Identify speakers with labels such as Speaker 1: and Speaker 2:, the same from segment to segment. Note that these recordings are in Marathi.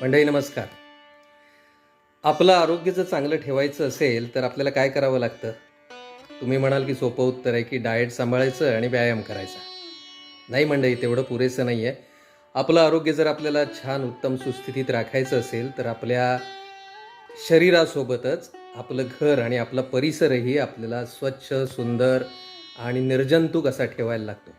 Speaker 1: मंडळी नमस्कार. आपलं आरोग्य जर चांगलं ठेवायचं असेल तर आपल्याला काय करावं लागतं? तुम्ही म्हणाल की सोपं उत्तर आहे की डाएट सांभाळायचं आणि व्यायाम करायचा. नाही मंडळी, तेवढं पुरेसं नाही आहे. आपलं आरोग्य जर आपल्याला छान उत्तम सुस्थितीत राखायचं असेल तर आपल्या शरीरासोबतच आपलं घर आणि आपला परिसरही आपल्याला स्वच्छ, सुंदर आणि निर्जंतुक असा ठेवायला लागतो.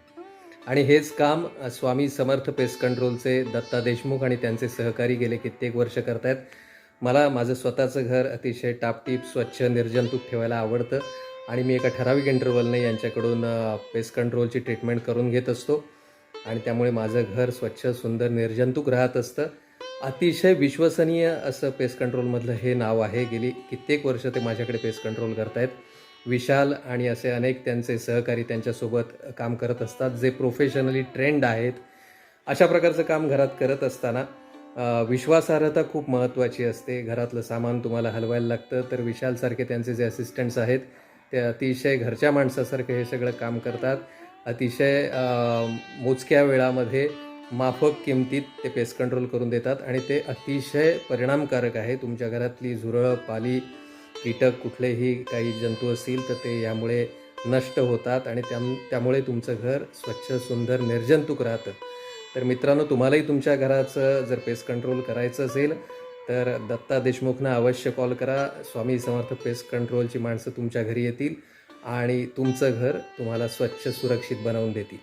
Speaker 1: आणि हेच काम स्वामी समर्थ पेस्ट कंट्रोलचे दत्ता देशमुख आणि त्यांचे सहकारी गेले कित्येक वर्ष करतायत. मला माझं स्वतःचं घर अतिशय टापटीप, स्वच्छ, निर्जंतुक ठेवायला आवडतं आणि मी एका ठराविक इंटरव्हलने यांच्याकडून पेस्ट कंट्रोलची ट्रीटमेंट करून घेत असतो आणि त्यामुळे माझं घर स्वच्छ, सुंदर, निर्जंतुक राहत असतं. अतिशय विश्वसनीय असं पेस्ट कंट्रोलमधलं हे नाव आहे. गेली कित्येक वर्ष ते माझ्याकडे पेस्ट कंट्रोल करतायत. विशाल आणि असे अनेक त्यांचे सहकारी त्यांच्यासोबत काम करत असतात, जे प्रोफेशनली ट्रेंड आहेत. अशा प्रकारचं काम घरात करत असताना विश्वासार्हता खूप महत्त्वाची असते. घरातलं सामान तुम्हाला हलवायला लागतं, तर विशालसारखे त्यांचे जे असिस्टंट्स आहेत, ते अतिशय घरच्या माणसासारखं हे सगळं काम करतात. अतिशय मोजक्या वेळामध्ये माफक किमतीत ते पेस्ट कंट्रोल करून देतात आणि ते अतिशय परिणामकारक आहे. तुमच्या घरातली झुरळ, पाली, कीटक, कुठलेही काही जंतू असतील तर ते यामुळे नष्ट होतात आणि त्यामुळे तुमचं घर स्वच्छ, सुंदर, निर्जंतुक राहतं. तर मित्रांनो, तुम्हालाही तुमच्या घराचं जर पेस्ट कंट्रोल करायचं असेल तर दत्ता देशमुखना अवश्य कॉल करा. स्वामी समर्थ पेस्ट कंट्रोलची माणसं तुमच्या घरी येतील आणि तुमचं घर तुम्हाला स्वच्छ, सुरक्षित बनवून देतील.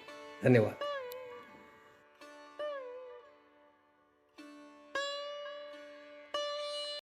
Speaker 1: धन्यवाद.